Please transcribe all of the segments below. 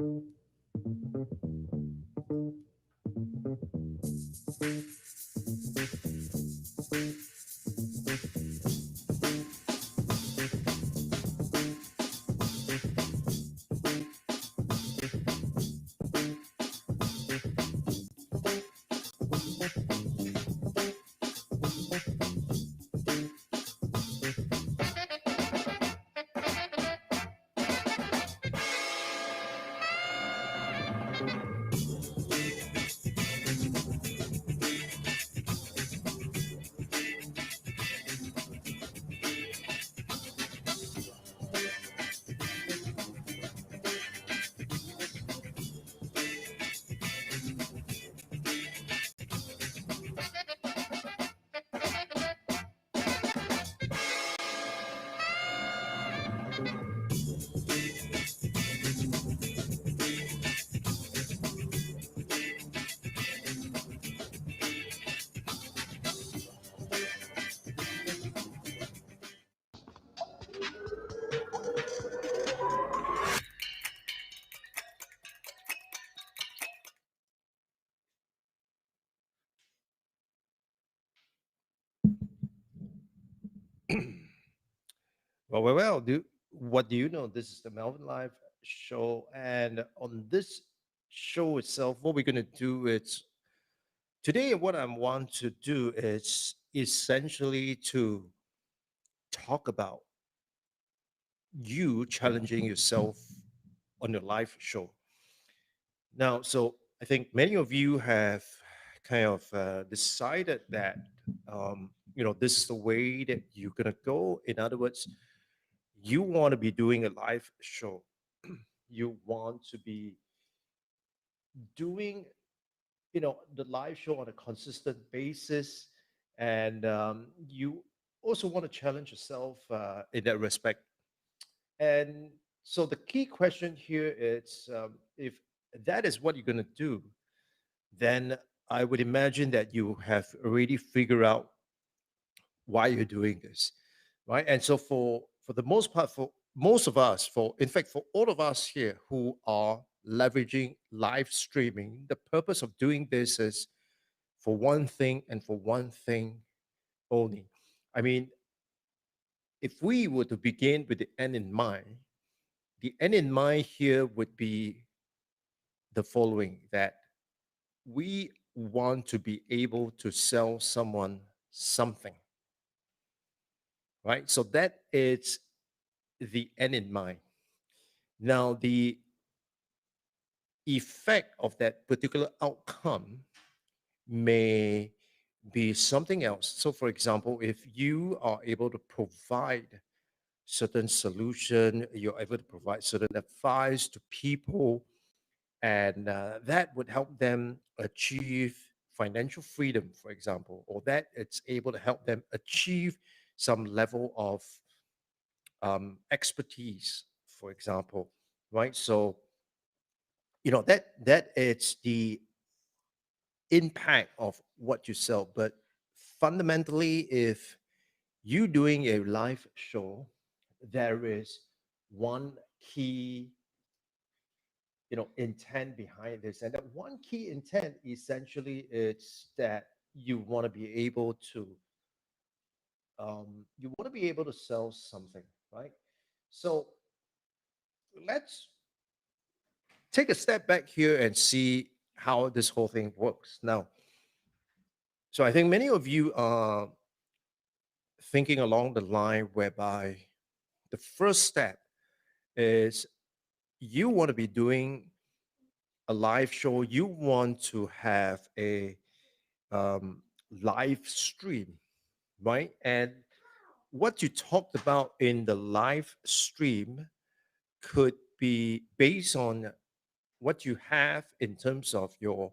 Well. What do you know? This is the Melvin Live show, and on this show itself, what we're going to do is today. What I want to do is essentially to talk about you challenging yourself on your live show. Now, so I think many of you have kind of decided that this is the way that you're gonna go. In other words, you want to be doing a live show. You want to be doing the live show on a consistent basis, and you also want to challenge yourself in that respect. And so the key question here is, if that is what you're going to do, then I would imagine that you have already figured out why you're doing this, right? And so for the most part, for most of us, for in fact for all of us here who are leveraging live streaming, the purpose of doing this is for one thing and for one thing only. I mean, if we were to begin with the end in mind, the end in mind here would be the following: that we want to be able to sell someone something, right? So that is the end in mind. Now, the effect of that particular outcome may be something else. So, for example, if you are able to provide certain solution, you're able to provide certain advice to people, and that would help them achieve financial freedom, for example, or that it's able to help them achieve some level of expertise, for example, right? So that it's the impact of what you sell. But fundamentally, if you doing a live show, there is one key intent behind this, and that one key intent essentially is that you want to be able to sell something, right? So let's take a step back here and see how this whole thing works now. So I think many of you are thinking along the line whereby the first step is you want to be doing a live show. You want to have a um, live stream, right? And what you talked about in the live stream could be based on what you have in terms of your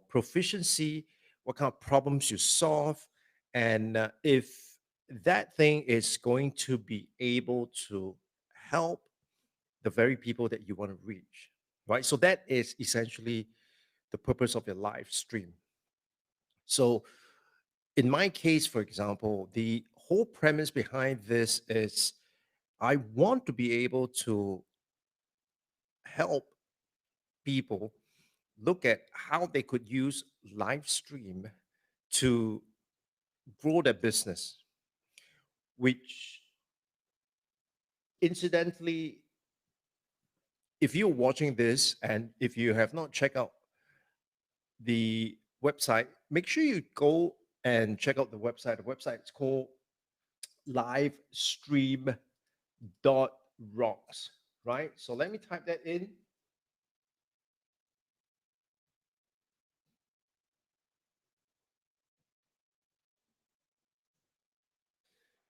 proficiency, what kind of problems you solve, and if that thing is going to be able to help the very people that you want to reach, right? So that is essentially the purpose of your live stream. So in my case, for example, the whole premise behind this is I want to be able to help. people look at how they could use live stream to grow their business, which incidentally, if you're watching this and if you have not checked out the website, make sure you go and check out the website. The website is called livestream.rocks, right? So let me type that in.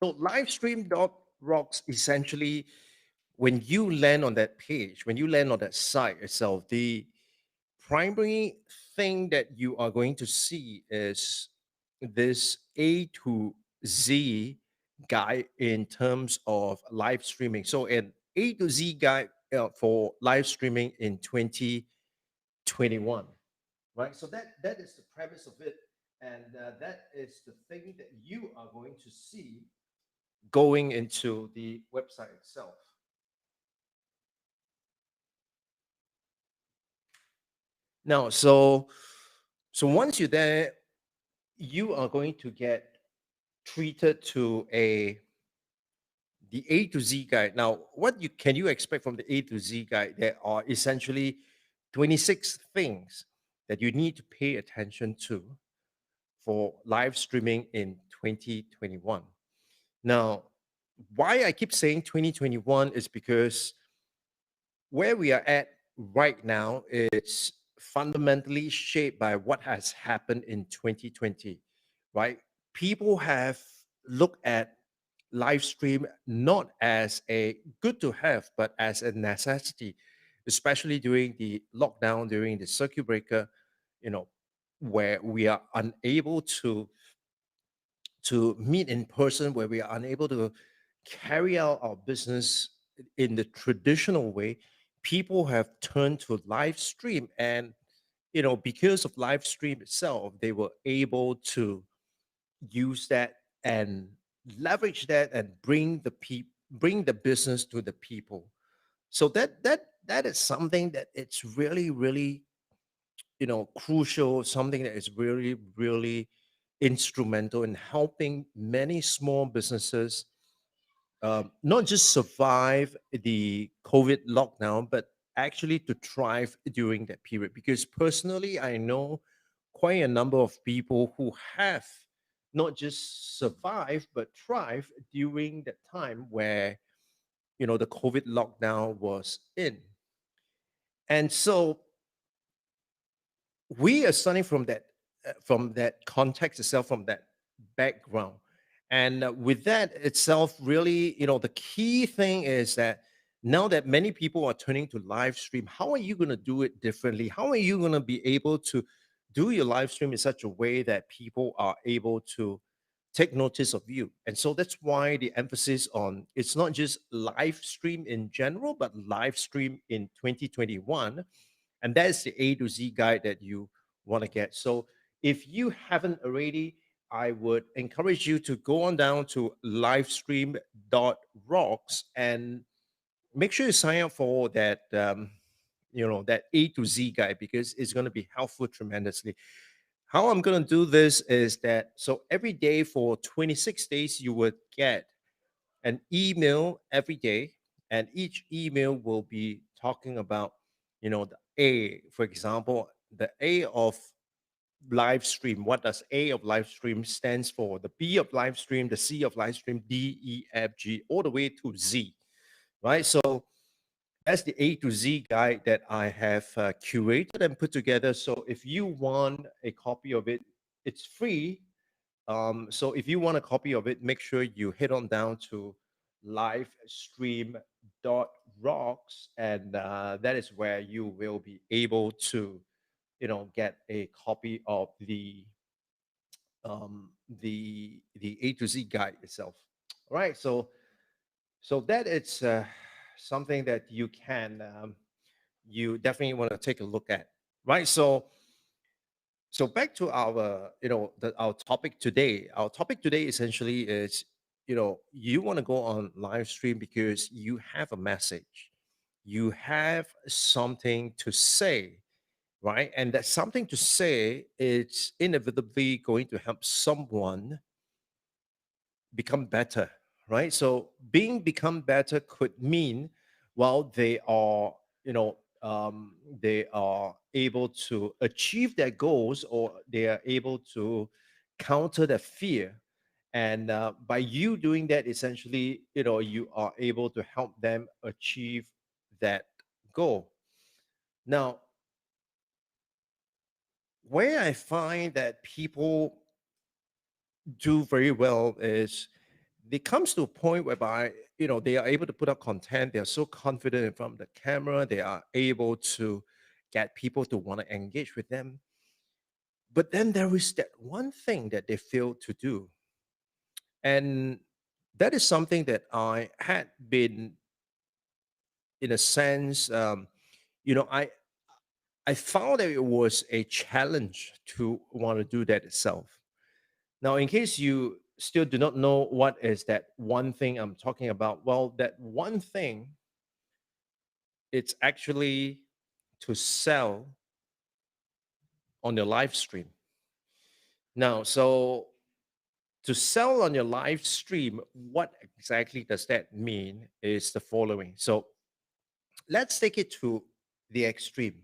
So livestream.rocks essentially, when you land on that page, when you land on that site itself, the primary thing that you are going to see is this A to Z guide in terms of live streaming. So an A to Z guide for live streaming in 2021, right? So that is the premise of it, and that is the thing that you are going to see going into the website itself. Now, so once you're there, you are going to get treated to a the A to Z guide. Now, what you can you expect from the A to Z guide? There are essentially 26 things that you need to pay attention to for live streaming in 2021. Now, why I keep saying 2021 is because where we are at right now is fundamentally shaped by what has happened in 2020, right? People have looked at live stream not as a good to have, but as a necessity, especially during the lockdown, during the circuit breaker, you know, where we are unable to meet in person, where we are unable to carry out our business in the traditional way. People have turned to live stream, and because of live stream itself, they were able to use that and leverage that and bring the business to the people. So that is something that it's really really crucial, something that is really really instrumental in helping many small businesses not just survive the COVID lockdown, but actually to thrive during that period. Because personally, I know quite a number of people who have not just survived, but thrive during that time where, the COVID lockdown was in. And so we are starting from that context itself, from that background, and with that itself, really, the key thing is that now that many people are turning to live stream, how are you going to do it differently? How are you going to be able to do your live stream in such a way that people are able to take notice of you? And so that's why the emphasis on it's not just live stream in general, but live stream in 2021, and that is the A to Z guide that you want to get. So if you haven't already, I would encourage you to go on down to livestream.rocks and make sure you sign up for that A to Z guide, because it's going to be helpful tremendously. How I'm going to do this is that so every day for 26 days, you would get an email every day, and each email will be talking about, the A, for example, the A of live stream. What does A of live stream stands for? The B of live stream, the C of live stream, D, E, F, G, all the way to Z, right? So that's the A to Z guide that I have curated and put together. So if you want a copy of it, it's free. So if you want a copy of it, make sure you head on down to livestream.rocks, and that is where you will be able to, get a copy of the A to Z guide itself. All right, so that it's something that you definitely want to take a look at, right? So back to our, our topic today. Our topic today essentially is, you want to go on live stream because you have a message. you have something to say, right? And that something to say is inevitably going to help someone become better, right? So being become better could mean, well, they are, they are able to achieve their goals, or they are able to counter the fear. And by you doing that, essentially, you are able to help them achieve that goal. Now, where I find that people do very well is it comes to a point whereby they are able to put up content. They are so confident in front of the camera. They are able to get people to want to engage with them. But then there is that one thing that they fail to do, and that is something that I had been, in a sense, you know, I I found that it was a challenge to want to do that itself. Now, in case you still do not know what is that one thing I'm talking about, well, that one thing, it's actually to sell on your live stream. Now, so to sell on your live stream, what exactly does that mean is the following. So let's take it to the extreme.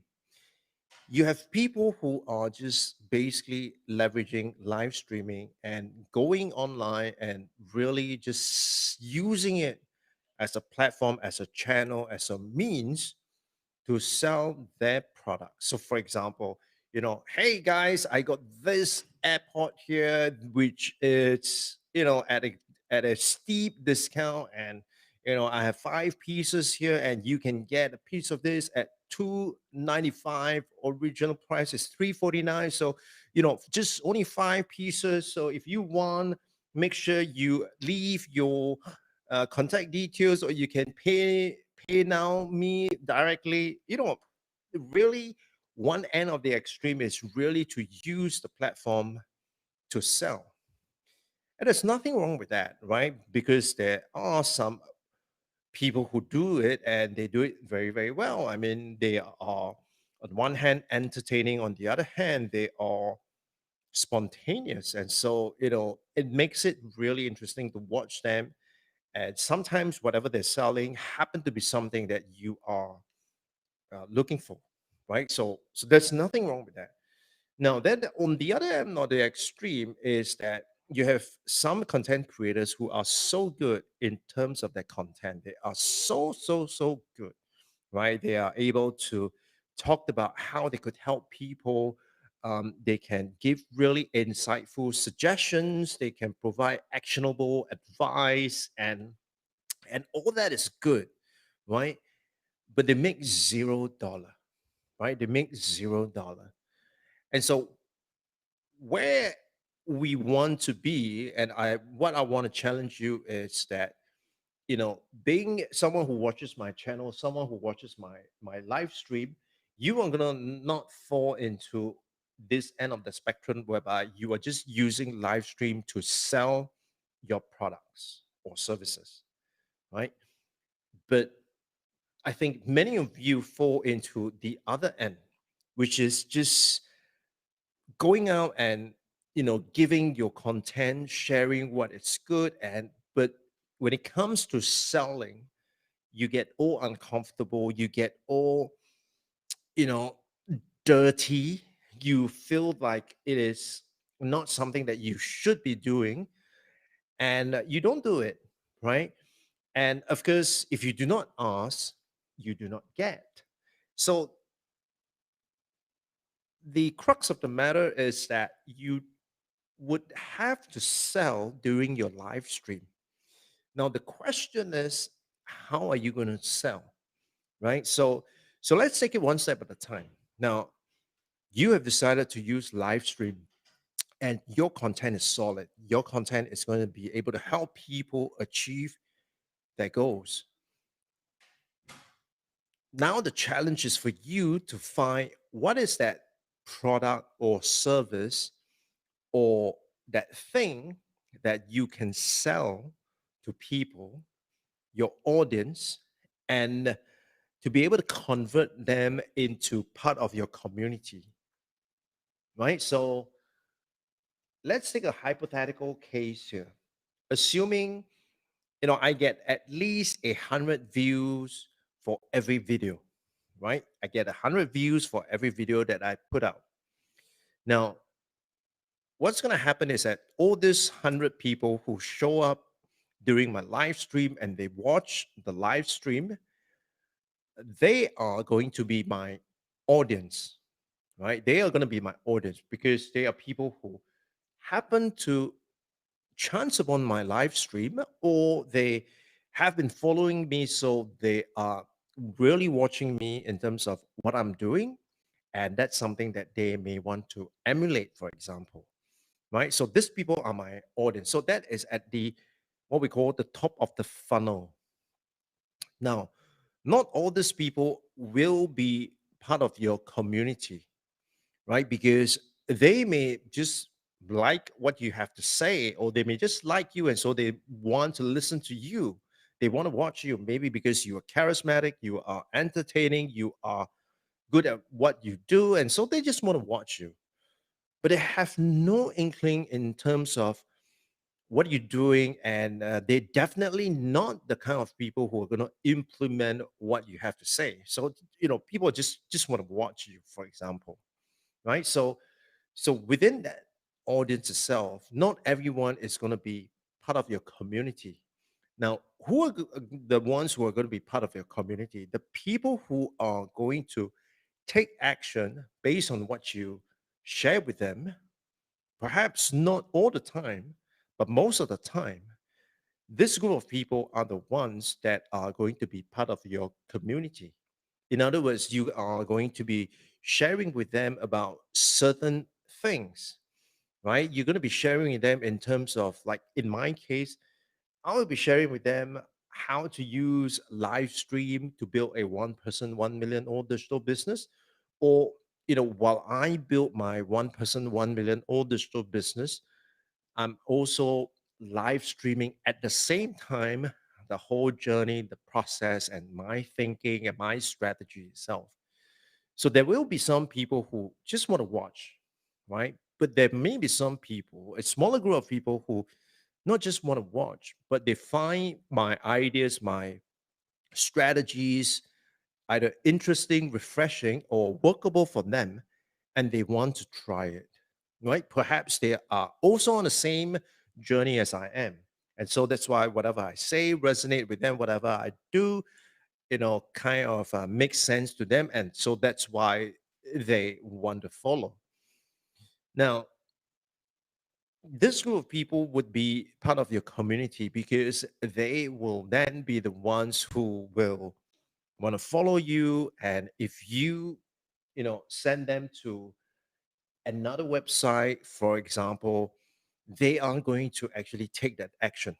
You have people who are just basically leveraging live streaming and going online and really just using it as a platform, as a channel, as a means to sell their product. So, for example, hey guys, I got this airport here, which is at a steep discount, and I have 5 pieces here, and you can get a piece of this at 295. Original price is 349. So, just only 5 pieces. So, if you want, make sure you leave your contact details, or you can pay now me directly. Really, one end of the extreme is really to use the platform to sell. And there's nothing wrong with that, right? Because there are some people who do it, and they do it very, very well. I mean, they are, on one hand, entertaining, on the other hand, they are spontaneous. And so, it makes it really interesting to watch them. And sometimes whatever they're selling happen to be something that you are looking for, right? So there's nothing wrong with that. Now, then on the other end, or the extreme, is that you have some content creators who are so good in terms of their content. They are so good, right? They are able to talk about how they could help people. They can give really insightful suggestions. They can provide actionable advice, and all that is good, right? But they make $0, right? They make $0. And so where we want to be, and what I want to challenge you is that, being someone who watches my channel, someone who watches my live stream, you are gonna not fall into this end of the spectrum whereby you are just using live stream to sell your products or services, right? But I think many of you fall into the other end, which is just going out and giving your content, sharing what is good, and but when it comes to selling, you get all uncomfortable, you get all you know dirty. You feel like it is not something that you should be doing, and you don't do it, right? And of course, if you do not ask, you do not get. So the crux of the matter is that you would have to sell during your live stream. Now the question is, how are you going to sell, right? So let's take it one step at a time. Now, you have decided to use live stream, and your content is solid. Your content is going to be able to help people achieve their goals. Now the challenge is for you to find what is that product or service or that thing that you can sell to people, your audience, and to be able to convert them into part of your community, right? So let's take a hypothetical case here. Assuming, I get at least 100 views for every video, right? I get 100 views for every video that I put out. Now, what's going to happen is that all these 100 people who show up during my live stream and they watch the live stream, they are going to be my audience, right? They are going to be my audience because they are people who happen to chance upon my live stream, or they have been following me. So they are really watching me in terms of what I'm doing. And that's something that they may want to emulate, for example, right? So these people are my audience. So that is at the what we call the top of the funnel. Now, not all these people will be part of your community, right? Because they may just like what you have to say, or they may just like you, and so they want to listen to you. They want to watch you, maybe because you are charismatic, you are entertaining, you are good at what you do, and so they just want to watch you. But they have no inkling in terms of what you're doing, and they're definitely not the kind of people who are going to implement what you have to say. So people just want to watch you, for example, right? So within that audience itself, not everyone is going to be part of your community. Now, who are the ones who are going to be part of your community? The people who are going to take action based on what you share with them, perhaps not all the time, but most of the time. This group of people are the ones that are going to be part of your community. In other words, you are going to be sharing with them about certain things, right? You're going to be sharing with them in terms of, like in my case, I will be sharing with them how to use live stream to build a 1 person, 1 million old digital business. Or, while I build my 1 person, 1 million old digital business, I'm also live streaming at the same time the whole journey, the process, and my thinking and my strategy itself. So there will be some people who just want to watch, right? But there may be some people, a smaller group of people who not just want to watch, but they find my ideas, my strategies either interesting, refreshing, or workable for them, and they want to try it, right? Perhaps they are also on the same journey as I am. And so that's why whatever I say resonate with them, whatever I do, kind of makes sense to them. And so that's why they want to follow. Now, this group of people would be part of your community because they will then be the ones who will want to follow you. And if you send them to another website, for example, they are going to actually take that action,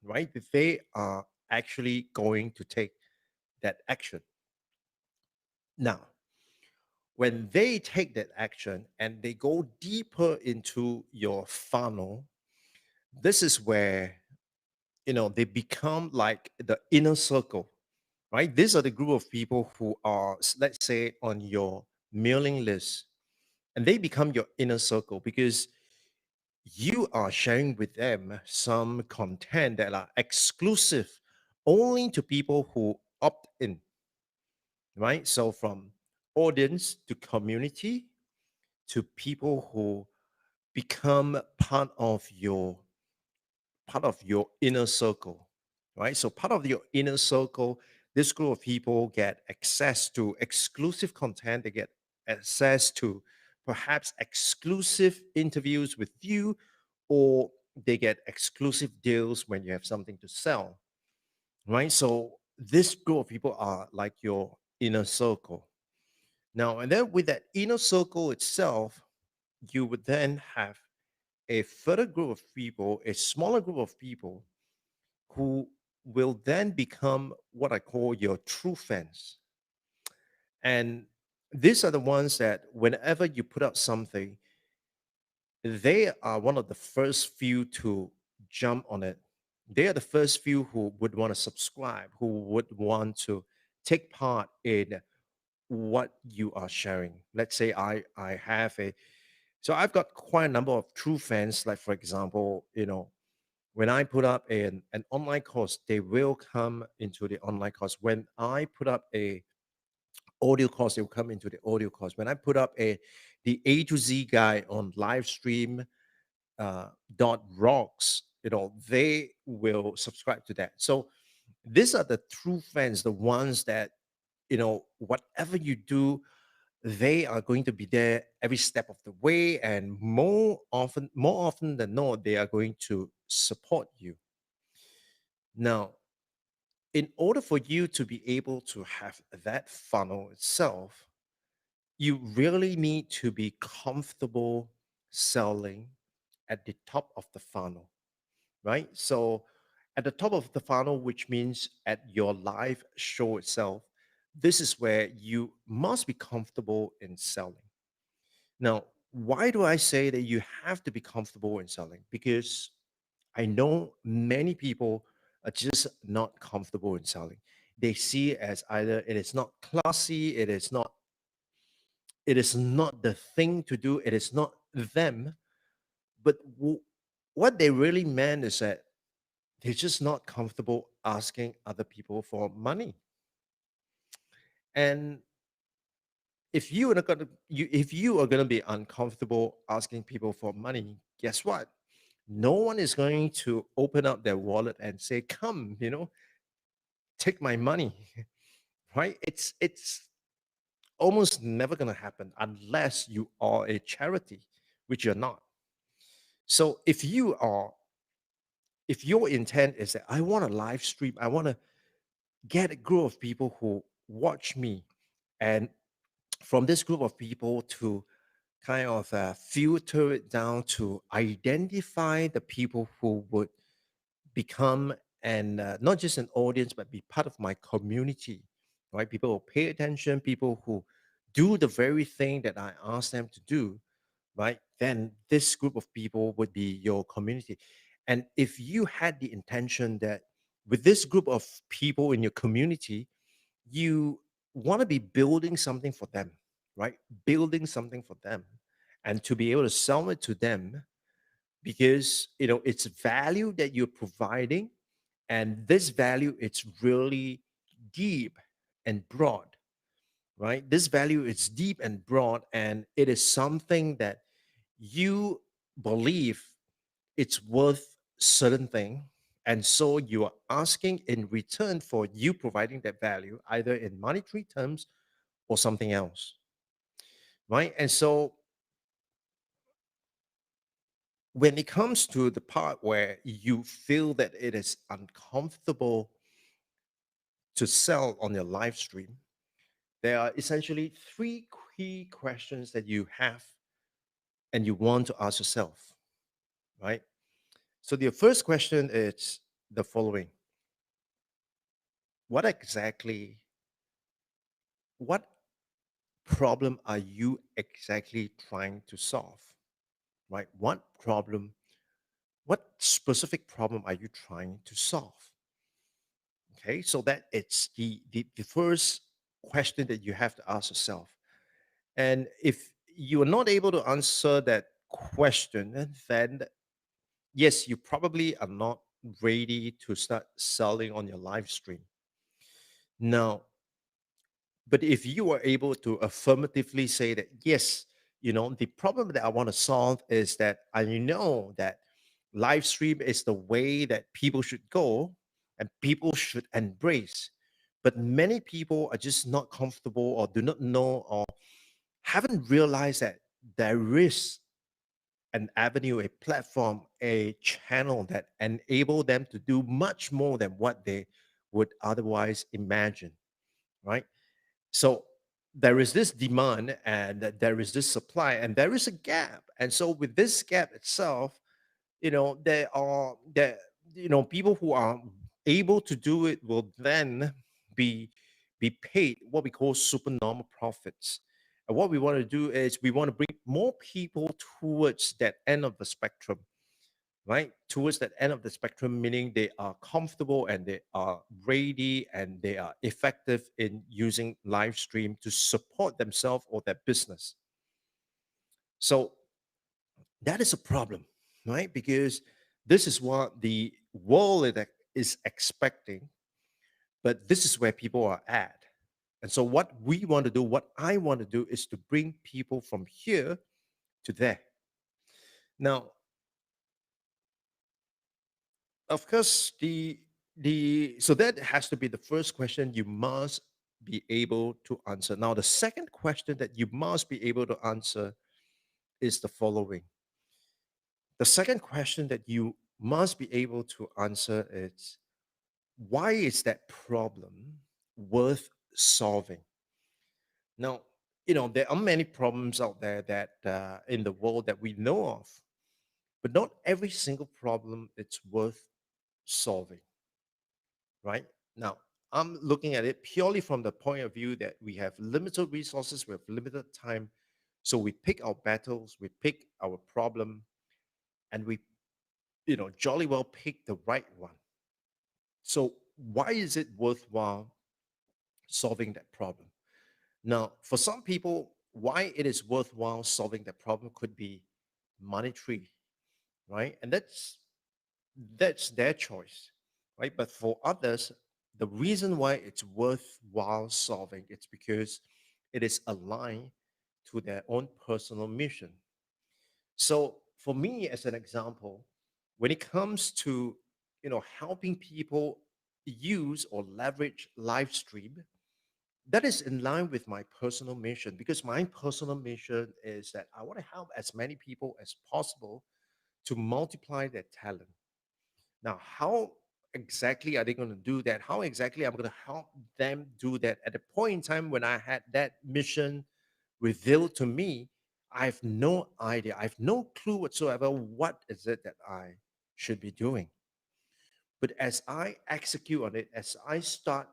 right? They are actually going to take that action. Now, when they take that action and they go deeper into your funnel, this is where they become like the inner circle, right? These are the group of people who are, let's say, on your mailing list, and they become your inner circle because you are sharing with them some content that are exclusive only to people who opt in, right? So from audience to community to people who become part of your inner circle, right? So part of your inner circle, this group of people get access to exclusive content. They get access to perhaps exclusive interviews with you, or they get exclusive deals when you have something to sell, right? So this group of people are like your inner circle. Now, and then with that inner circle itself, you would then have a further group of people, a smaller group of people who will then become what I call your true fans. And these are the ones that whenever you put out something, they are one of the first few to jump on it. They are the first few who would want to subscribe, who would want to take part in what you are sharing. Let's say I have a so I've got quite a number of true fans. Like for example, when I put up an online course, they will come into the online course. When I put up a audio course, they will come into the audio course. When I put up the A to Z guide on live stream dot rocks, they will subscribe to that. So these are the true fans, the ones that whatever you do, they are going to be there every step of the way, and more often than not, they are going to support you. Now, in order for you to be able to have that funnel itself, you really need to be comfortable selling at the top of the funnel, right? So at the top of the funnel, which means at your live show itself, this is where you must be comfortable in selling. Now, why do I say that you have to be comfortable in selling? Because I know many people are just not comfortable in selling. They see it as either it is not classy, it is not the thing to do, it is not them. But what they really meant is that they're just not comfortable asking other people for money. And if you are gonna be uncomfortable asking people for money, guess what? No one is going to open up their wallet and say, "Come, take my money." Right? It's almost never gonna happen unless you are a charity, which you're not. So if your intent is that I want to live stream, I want to get a group of people who watch me, and from this group of people to kind of filter it down to identify the people who would become and not just an audience but be part of my community, right? People who pay attention, people who do the very thing that I ask them to do, right? Then this group of people would be your community. And if you had the intention that with this group of people in your community, you want to be building something for them, right? Building something for them and to be able to sell it to them because it's value that you're providing, and this value it's really deep and broad, right? This value is deep and broad, and it is something that you believe it's worth certain thing, and so you are asking in return for you providing that value either in monetary terms or something else, right? And so when it comes to the part where you feel that it is uncomfortable to sell on your live stream, there are essentially three key questions that you have and you want to ask yourself, right? So the first question is the following: what exactly, what problem are you exactly trying to solve, right? What specific problem are you trying to solve? Okay, so that it's the first question that you have to ask yourself. And if you are not able to answer that question, then yes, you probably are not ready to start selling on your live stream. Now, but if you are able to affirmatively say that, yes, the problem that I want to solve is that I know that live stream is the way that people should go and people should embrace. But many people are just not comfortable or do not know or haven't realized that there is an avenue, a platform, a channel that enable them to do much more than what they would otherwise imagine, right? So there is this demand and there is this supply and there is a gap. And so with this gap itself, there people who are able to do it will then be be paid what we call supernormal profits. And what we want to do is we want to bring more people towards that end of the spectrum, right? Towards that end of the spectrum, meaning they are comfortable and they are ready and they are effective in using live stream to support themselves or their business. So that is a problem, right? Because this is what the world is expecting, but this is where people are at. And so, what we want to do, what I want to do, is to bring people from here to there. Now, of course, the so that has to be the first question you must be able to answer. Now, the second question that you must be able to answer is the following. The second question that you must be able to answer is, why is that problem worth solving? Now, there are many problems out there that in the world that we know of, but not every single problem it's worth solving, right? Now, I'm looking at it purely from the point of view that we have limited resources, we have limited time, so we pick our battles, we pick our problem, and we, jolly well pick the right one. So, why is it worthwhile solving that problem? Now, for some people, why it is worthwhile solving that problem could be monetary, right? And that's their choice, right? But for others, the reason why it's worthwhile solving it's because it is aligned to their own personal mission. So for me, as an example, when it comes to helping people use or leverage live stream, that is in line with my personal mission, because my personal mission is that I want to help as many people as possible to multiply their talent. Now, how exactly are they going to do that? How exactly I'm going to help them do that at the point in time when I had that mission revealed to me? I have no idea. I have no clue whatsoever what is it that I should be doing. But as I execute on it, as I start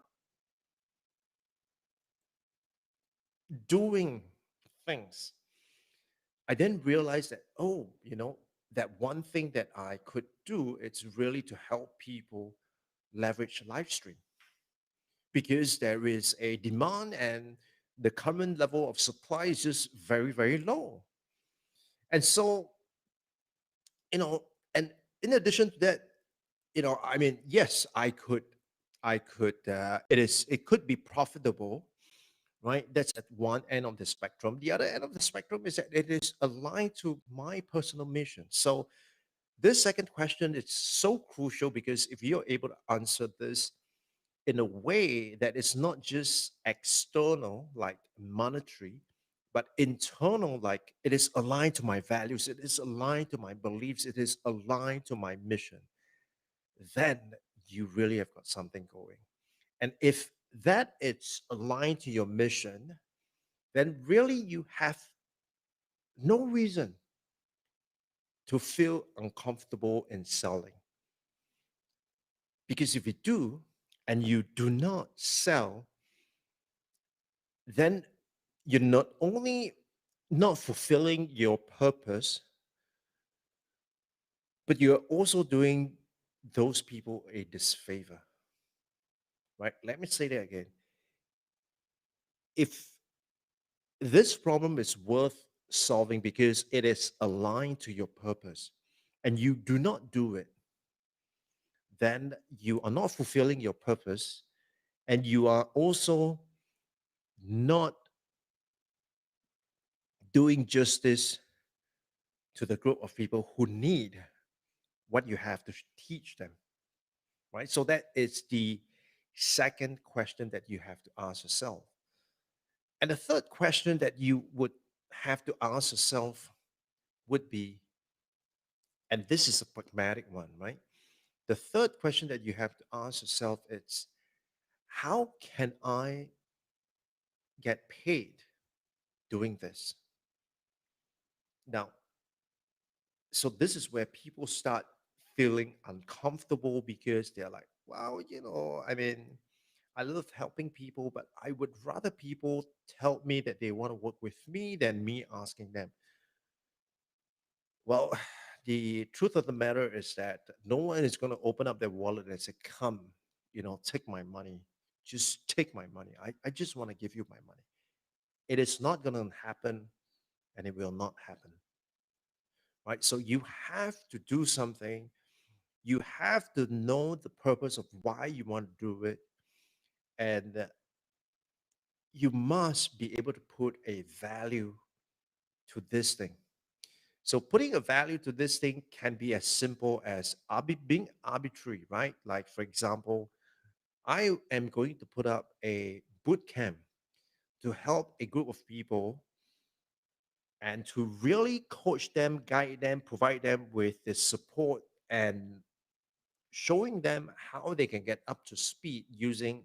doing things, I then realized that, oh, that one thing that I could do, it's really to help people leverage live stream, because there is a demand and the current level of supply is just very, very low. And so, and in addition to that, I mean, yes, it could be profitable, right? That's at one end of the spectrum. The other end of the spectrum is that it is aligned to my personal mission. So this second question is so crucial, because if you're able to answer this in a way that is not just external, like monetary, but internal, like it is aligned to my values, it is aligned to my beliefs, it is aligned to my mission, then you really have got something going. And if that it's aligned to your mission, then really you have no reason to feel uncomfortable in selling. Because if you do, and you do not sell, then you're not only not fulfilling your purpose, but you're also doing those people a disfavor, right? Let me say that again. If this problem is worth solving because it is aligned to your purpose and you do not do it, then you are not fulfilling your purpose, and you are also not doing justice to the group of people who need what you have to teach them, right? So that is the second question that you have to ask yourself. And the third question that you would have to ask yourself would be, and this is a pragmatic one, right? The third question that you have to ask yourself is, how can I get paid doing this? Now, so this is where people start feeling uncomfortable, because they're like, wow, I mean, I love helping people, but I would rather people tell me that they want to work with me than me asking them. Well, the truth of the matter is that no one is going to open up their wallet and say, come, take my money. Just take my money. I just want to give you my money. It is not going to happen, and it will not happen. Right? So you have to do something. You have to know the purpose of why you want to do it. And you must be able to put a value to this thing. So putting a value to this thing can be as simple as being arbitrary, right? Like, for example, I am going to put up a boot camp to help a group of people and to really coach them, guide them, provide them with the support and showing them how they can get up to speed using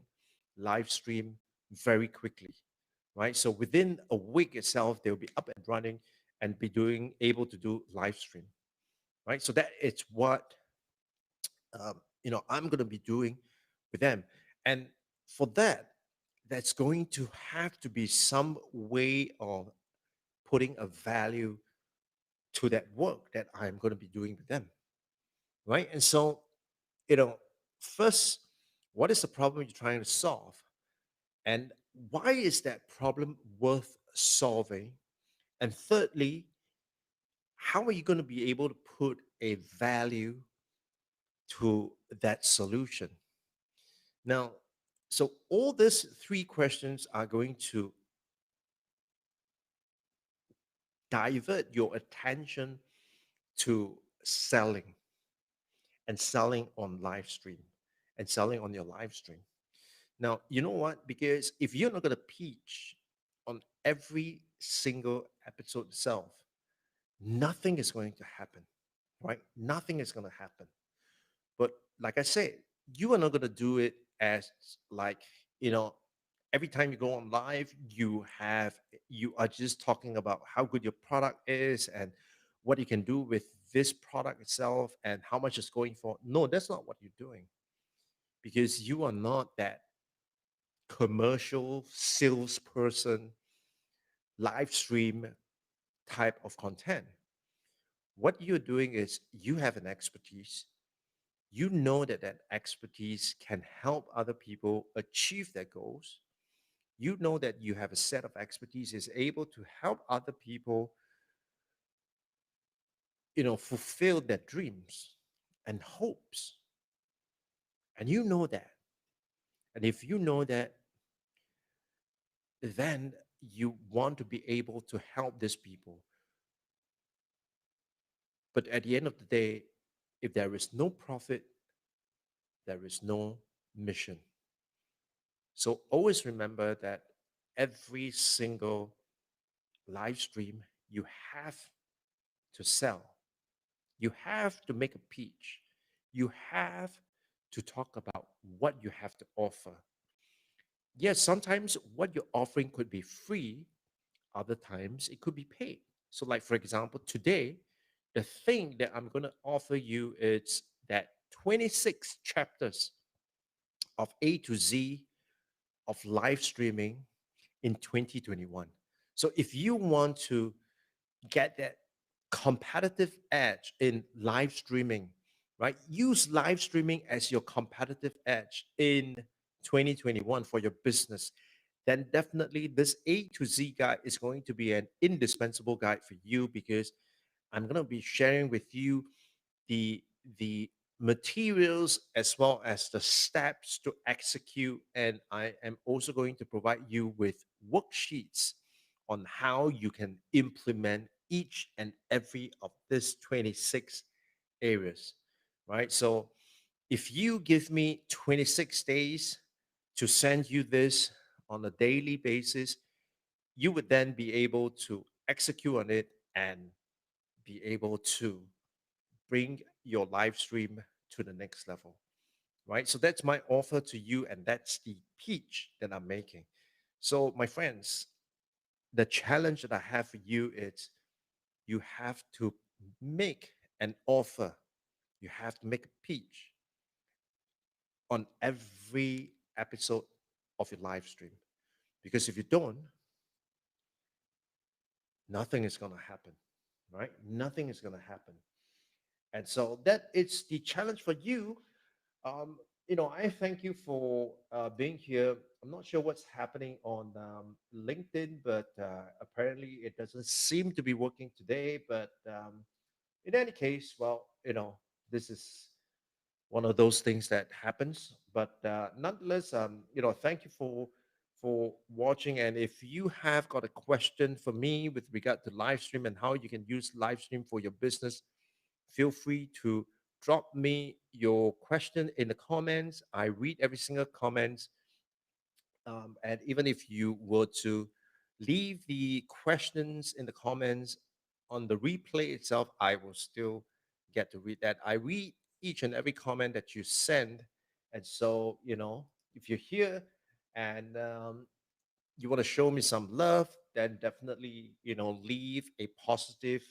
live stream very quickly, right? So within a week itself, they'll be up and running and be doing able to do live stream, right? So that it's what I'm going to be doing with them, and for that, that's going to have to be some way of putting a value to that work that I'm going to be doing with them, right? And so, you know, first, what is the problem you're trying to solve? And why is that problem worth solving? And thirdly, how are you going to be able to put a value to that solution? Now, so all these three questions are going to divert your attention to selling and selling on live stream and selling on your live stream. Now, you know what? Because if you're not going to pitch on every single episode itself, nothing is going to happen, right? Nothing is going to happen. But like I said, you are not going to do it as like, you know, every time you go on live, you are just talking about how good your product is and what you can do with this product itself and how much it's going for. No, that's not what you're doing because you are not that commercial salesperson live stream type of content. What you're doing is you have an expertise. You know that that expertise can help other people achieve their goals. You know that you have a set of expertise is able to help other people, fulfill their dreams and hopes. And you know that. And if you know that, then you want to be able to help these people. But at the end of the day, if there is no profit, there is no mission. So always remember that every single live stream, you have to sell. You have to make a pitch. You have to talk about what you have to offer. Yes, sometimes what you're offering could be free, other times it could be paid. So, like for example, today, the thing that I'm going to offer you is that 26 chapters of A to Z of live streaming in 2021. So, if you want to get that competitive edge in live streaming, right? Use live streaming as your competitive edge in 2021 for your business. Then definitely this A to Z guide is going to be an indispensable guide for you because I'm going to be sharing with you the the materials as well as the steps to execute, and I am also going to provide you with worksheets on how you can implement each and every of these 26 areas, right? So if you give me 26 days to send you this on a daily basis, you would then be able to execute on it and be able to bring your live stream to the next level, right? So that's my offer to you, and that's the pitch that I'm making. So, my friends, the challenge that I have for you is you have to make an offer, you have to make a pitch on every episode of your live stream. Because if you don't, nothing is going to happen, right? Nothing is going to happen. And so that is the challenge for you. um, I thank you for being here. I'm not sure what's happening on LinkedIn, but apparently it doesn't seem to be working today. But in any case, well, this is one of those things that happens. But nonetheless, thank you for watching. And if you have got a question for me with regard to live stream and how you can use live stream for your business, feel free to drop me your question in the comments. I read every single comment. And even if you were to leave the questions in the comments on the replay itself, I will still get to read that. I read each and every comment that you send. And so, if you're here and you want to show me some love, then definitely, leave a positive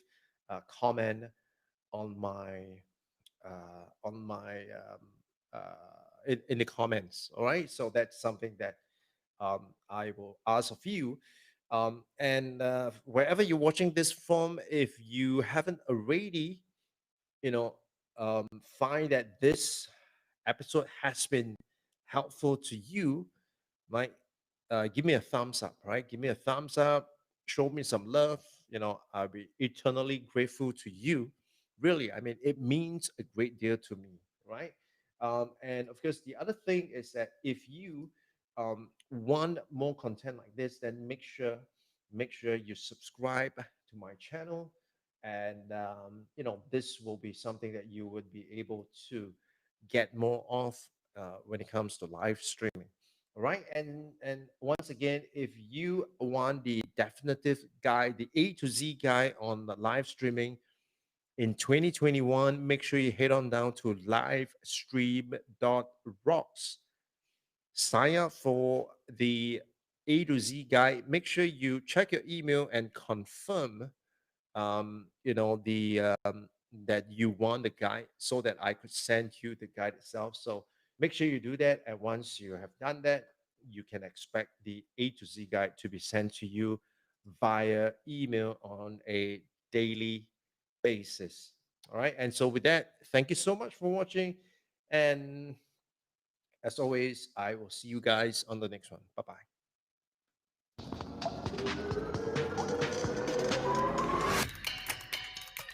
comment on my in the comments. All right, so that's something that I will ask of you. And wherever you're watching this from, if you haven't already, you know, find that this episode has been helpful to you, right? Give me a thumbs up, right? Give me a thumbs up, show me some love. I'll be eternally grateful to you. Really, I mean, it means a great deal to me, right? And of course, the other thing is that if you want more content like this, then make sure you subscribe to my channel, and this will be something that you would be able to get more of when it comes to live streaming. All right, and once again, if you want the definitive guide, the A to Z guide on the live streaming in 2021, make sure you head on down to livestream.rocks. Sign up for the A to Z guide. Make sure you check your email and confirm the that you want the guide so that I could send you the guide itself. So make sure you do that. And once you have done that, you can expect the A to Z guide to be sent to you via email on a daily basis. All right. And so with that, thank you so much for watching. And as always, I will see you guys on the next one. Bye bye.